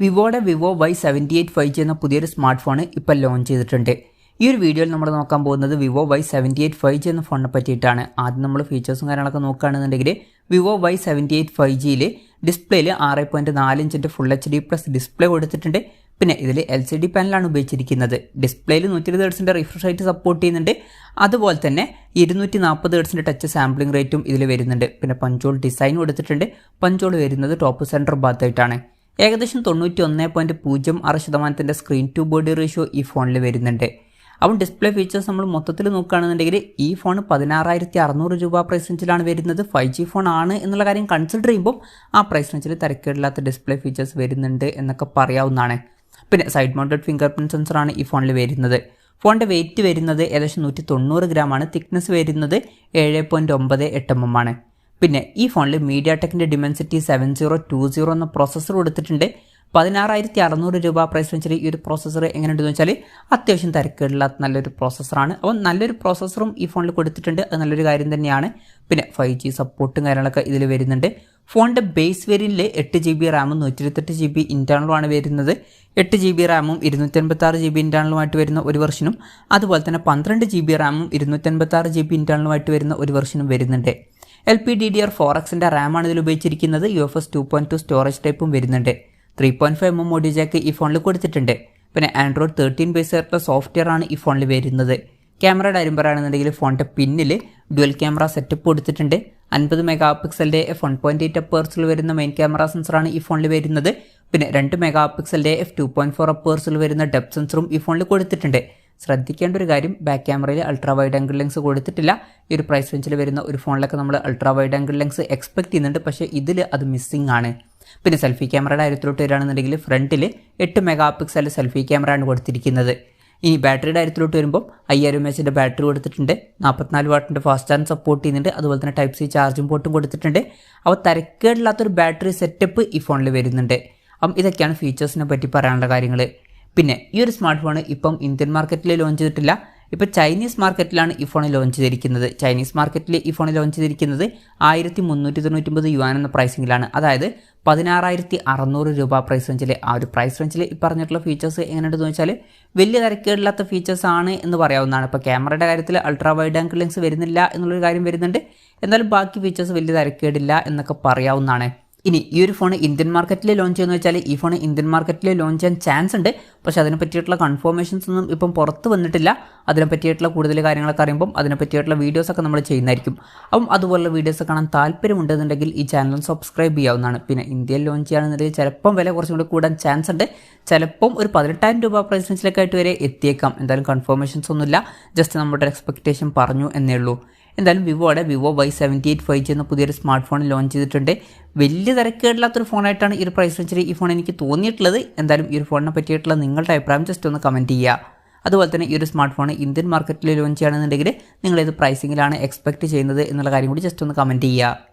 വിവോയുടെ Vivo Y78 5G എന്ന പുതിയൊരു smart phone ഇപ്പോൾ ലോഞ്ച് ചെയ്തിട്ടുണ്ട്. ഈ ഒരു വീഡിയോയിൽ നമ്മൾ നോക്കാൻ പോകുന്നത് വിവോ Y78 5G എന്ന ഫോണിനെ പറ്റിയിട്ടാണ്. ആദ്യം നമ്മൾ ഫീച്ചേഴ്സും കാര്യങ്ങളൊക്കെ നോക്കുകയാണെന്നുണ്ടെങ്കിൽ വിവോ Y78 5Gയിൽ ഡിസ്പ്ലേയിൽ 6.4 ഇഞ്ചിൻ്റെ ഫുൾ HD+ ഡിസ്പ്ലേ കൊടുത്തിട്ടുണ്ട്. പിന്നെ ഇതിൽ LCD പാനലാണ് ഉപയോഗിച്ചിരിക്കുന്നത്. ഡിസ്പ്ലേയിൽ 120 ഹെർട്സിൻ്റെ റിഫ്രഷ് റേറ്റ് സപ്പോർട്ട് ചെയ്യുന്നുണ്ട്. അതുപോലെ തന്നെ 240 ഹെർട്സിൻ്റെ ടച്ച് സാമ്പിളിംഗ് റേറ്റും ഇതിൽ വരുന്നുണ്ട്. പിന്നെ പഞ്ചോൾ ഡിസൈൻ കൊടുത്തിട്ടുണ്ട്. പഞ്ചോൾ വരുന്നത് ടോപ്പ് സെൻറ്റർ ഭാഗത്തായിട്ടാണ്. ഏകദേശം 91.06% സ്ക്രീൻ ടു ബോഡി റേഷ്യോ ഈ ഫോണിൽ വരുന്നുണ്ട്. അപ്പം ഡിസ്പ്ലേ ഫീച്ചേഴ്സ് നമ്മൾ മൊത്തത്തിൽ നോക്കുകയാണെന്നുണ്ടെങ്കിൽ ഈ ഫോൺ 16,600 രൂപ പ്രൈസ് റേഞ്ചിലാണ് വരുന്നത്. 5G ഫോൺ ആണ് എന്നുള്ള കാര്യം കൺസിഡർ ചെയ്യുമ്പോൾ ആ പ്രൈസ് റേഞ്ചിൽ തിരക്കേടില്ലാത്ത ഡിസ്പ്ലേ ഫീച്ചേഴ്സ് വരുന്നുണ്ട് എന്നൊക്കെ പറയാവുന്നതാണ്. പിന്നെ സൈഡ് മൗണ്ടഡ് ഫിംഗർ പ്രിൻറ്റ് സെൻസറാണ് ഈ ഫോണിൽ വരുന്നത്. ഫോണിൻ്റെ വെയിറ്റ് വരുന്നത് ഏകദേശം 190 ഗ്രാമാണ്. തിക്നെസ് വരുന്നത് 7.98 mm ആണ്. പിന്നെ ഈ ഫോണിൽ mediatekൻ്റെ dimensity 7020 എന്ന പ്രോസസ്സർ കൊടുത്തിട്ടുണ്ട്. 16,600 രൂപ പ്രൈസ് റേഞ്ചിൽ ഈ ഒരു പ്രോസസ്സർ എങ്ങനെയുണ്ടെന്ന് വെച്ചാൽ അത്യാവശ്യം തിരക്കേടില്ലാത്ത നല്ലൊരു പ്രോസസ്സറാണ്. അപ്പോൾ നല്ലൊരു പ്രോസസ്സറും ഈ ഫോണിൽ കൊടുത്തിട്ടുണ്ട്. അത് നല്ലൊരു കാര്യം തന്നെയാണ്. പിന്നെ 5G സപ്പോർട്ടും കാര്യങ്ങളൊക്കെ ഇതിൽ വരുന്നുണ്ട്. ഫോണിൻ്റെ ബേസ് വേരിയൻറ്റിൽ 8GB റാമും 128GB ഇൻറ്റേർണലുമാണ് വരുന്നത്. 8GB റാമും 256GB ഇൻറ്റേർണലുമായിട്ട് വരുന്ന ഒരു വെർഷനും അതുപോലെ തന്നെ 12GB റാമും 256GB ഇൻറ്റേർണലുമായിട്ട് വരുന്ന ഒരു വെർഷനും വരുന്നുണ്ട്. LPDDR4Xൻ്റെ റാമാണ് ഇതിൽ ഉപയോഗിച്ചിരിക്കുന്നത്. UFS 2.2 സ്റ്റോറേജ് ടൈപ്പും വരുന്നുണ്ട്. 3.5 mm ഓഡിയോ ജാക്ക് ഈ ഫോണിൽ കൊടുത്തിട്ടുണ്ട്. പിന്നെ Android 13 ബേസ് ആയിട്ടുള്ള സോഫ്റ്റ്വെയർ ആണ് ഈ ഫോണിൽ വരുന്നത്. ക്യാമറയുടെ കാര്യം പറയുകയാണെന്നുണ്ടെങ്കിൽ ഫോണിൻ്റെ പിന്നിൽ ഡുവൽ ക്യാമറ സെറ്റപ്പ് കൊടുത്തിട്ടുണ്ട്. 50 മെഗാപിക്സലിൻ്റെ f1.8 അപ്പേഴ്സിൽ വരുന്ന മെയിൻ ക്യാമറ സെൻസറാണ് ഈ ഫോണിൽ വരുന്നത്. പിന്നെ 2 മെഗാപിക്സലിൻ്റെ f2.4 അപ്പേഴ്സിൽ വരുന്ന ഡെപ്ത് സെൻസറും ഈ ഫോണിൽ കൊടുത്തിട്ടുണ്ട്. ശ്രദ്ധിക്കേണ്ട ഒരു കാര്യം, ബാക്ക് ക്യാമറയിൽ അൾട്രാ വൈഡ് ആംഗിൾ ലെൻസ് കൊടുത്തിട്ടില്ല. ഈ ഒരു പ്രൈസ് റേഞ്ചിൽ വരുന്ന ഒരു ഫോണിലൊക്കെ നമ്മൾ ultra wide angle lens expect ചെയ്യുന്നുണ്ട്, പക്ഷേ ഇതിൽ അത് മിസ്സിംഗ് ആണ്. പിന്നെ സെൽഫി ക്യാമറയുടെ കാര്യത്തിലോട്ട് വരികയാണെന്നുണ്ടെങ്കിൽ ഫ്രണ്ടിൽ 8 മെഗാപിക്സൽ സെൽഫി ക്യാമറയാണ് കൊടുത്തിരിക്കുന്നത്. ഇനി ബാറ്ററിയുടെ കാര്യത്തിലോട്ട് വരുമ്പോൾ 5000 mAh ബാറ്ററി കൊടുത്തിട്ടുണ്ട്. 44 വാട്ടിൻ്റെ ഫാസ്റ്റ് ചാർജ് സപ്പോർട്ട് ചെയ്യുന്നുണ്ട്. അതുപോലെ തന്നെ Type-C ചാർജിംഗ് പോർട്ടും കൊടുത്തിട്ടുണ്ട്. അപ്പോൾ തരക്കേടില്ലാത്തൊരു ബാറ്ററി സെറ്റപ്പ് ഈ ഫോണിൽ വരുന്നുണ്ട്. അപ്പം ഇതൊക്കെയാണ് ഫീച്ചേഴ്സിനെ പറ്റി പറയാനുള്ള കാര്യങ്ങൾ. പിന്നെ ഈ ഒരു സ്മാർട്ട് ഫോൺ ഇപ്പം ഇന്ത്യൻ മാർക്കറ്റിൽ ലോഞ്ച് ചെയ്തിട്ടില്ല. ഇപ്പോൾ ചൈനീസ് മാർക്കറ്റിലാണ് ഈ ഫോൺ ലോഞ്ച് ചെയ്തിരിക്കുന്നത്. ചൈനീസ് മാർക്കറ്റിൽ ഈ ഫോൺ ലോഞ്ച് ചെയ്തിരിക്കുന്നത് 1399 യുവാൻ എന്ന പ്രൈസിങ്ങിലാണ്. അതായത് 16,600 രൂപ പ്രൈസ് റേഞ്ചിൽ. ആ ഒരു പ്രൈസ് റേഞ്ചിൽ ഈ പറഞ്ഞിട്ടുള്ള ഫീച്ചേഴ്സ് എങ്ങനെയുണ്ടെന്ന് വെച്ചാൽ വലിയ തിരക്കേടില്ലാത്ത ഫീച്ചേഴ്സ് ആണ് എന്ന് പറയാവുന്നതാണ്. ഇപ്പോൾ ക്യാമറയുടെ കാര്യത്തിൽ അൾട്രാ വൈഡ് ആംഗിൾ ലെൻസ് വരുന്നില്ല എന്നുള്ളൊരു കാര്യം വരുന്നുണ്ട്. എന്നാലും ബാക്കി ഫീച്ചേഴ്സ് വലിയ തിരക്കേടില്ല എന്നൊക്കെ പറയാവുന്നതാണ്. ഇനി ഈ ഒരു ഫോൺ ഇന്ത്യൻ മാർക്കറ്റിൽ ലോഞ്ച് ചെയ്യുന്നത് വെച്ചാൽ ഈ ഫോൺ ഇന്ത്യൻ മാർക്കറ്റിൽ ലോഞ്ച് ചെയ്യാൻ ചാൻസ് ഉണ്ട്. പക്ഷേ അതിനെ പറ്റിയിട്ടുള്ള കൺഫർമേഷൻസ് ഒന്നും ഇപ്പം പുറത്ത് വന്നിട്ടില്ല. അതിനെ പറ്റിയിട്ടുള്ള കൂടുതൽ കാര്യങ്ങളൊക്കെ അറിയുമ്പം അതിനെ പറ്റിയിട്ടുള്ള വീഡിയോസൊക്കെ നമ്മൾ ചെയ്യുന്നതായിരിക്കും. അപ്പം അതുപോലുള്ള വീഡിയോസ് കാണാൻ താല്പര്യമുണ്ടെന്നുണ്ടെങ്കിൽ ഈ ചാനൽ സബ്സ്ക്രൈബ് ചെയ്യാവുന്നതാണ്. പിന്നെ ഇന്ത്യയിൽ ലോഞ്ച് ചെയ്യുകയാണെന്നുണ്ടെങ്കിൽ ചിലപ്പം വില കുറച്ചും കൂടി കൂടാൻ ചാൻസ് ഉണ്ട്. ചിലപ്പം ഒരു 18,000 രൂപ പ്രൈസ് റേഞ്ചിലേക്കായിട്ട് വരെ എത്തിയേക്കാം. എന്തായാലും കൺഫർമേഷൻസ് ഒന്നുമില്ല, ജസ്റ്റ് നമ്മുടെ എക്സ്പെക്റ്റേഷൻ പറഞ്ഞു എന്നേ ഉള്ളൂ. എന്തായാലും വിവോയുടെ വിവോ Y78 5G എന്ന പുതിയൊരു സ്മാർട്ട് ഫോൺ ലോഞ്ച് ചെയ്തിട്ടുണ്ട്. വലിയ തിരക്കേടില്ലാത്തൊരു ഫോണായിട്ടാണ് ഈ ഒരു പ്രൈസ് റേഞ്ചിൽ ഈ ഫോൺ എനിക്ക് തോന്നിയിട്ടുള്ളത്. എന്തായാലും ഈ ഒരു ഫോണിനെ പറ്റിയിട്ടുള്ള നിങ്ങളുടെ അഭിപ്രായം ജസ്റ്റ് ഒന്ന് കമൻറ്റ് ചെയ്യുക. അതുപോലെ തന്നെ ഈ ഒരു സ്മാർട്ട് ഫോൺ ഇന്ത്യൻ മാർക്കറ്റിൽ ലോഞ്ച് ചെയ്യുകയാണെന്നുണ്ടെങ്കിൽ നിങ്ങൾ ഏത് പ്രൈസിങ്ങിലാണ് എക്സ്പെക്റ്റ് ചെയ്യുന്നത് എന്നുള്ള കാര്യം കൂടി ജസ്റ്റ് ഒന്ന് കമൻറ്റ് ചെയ്യുക.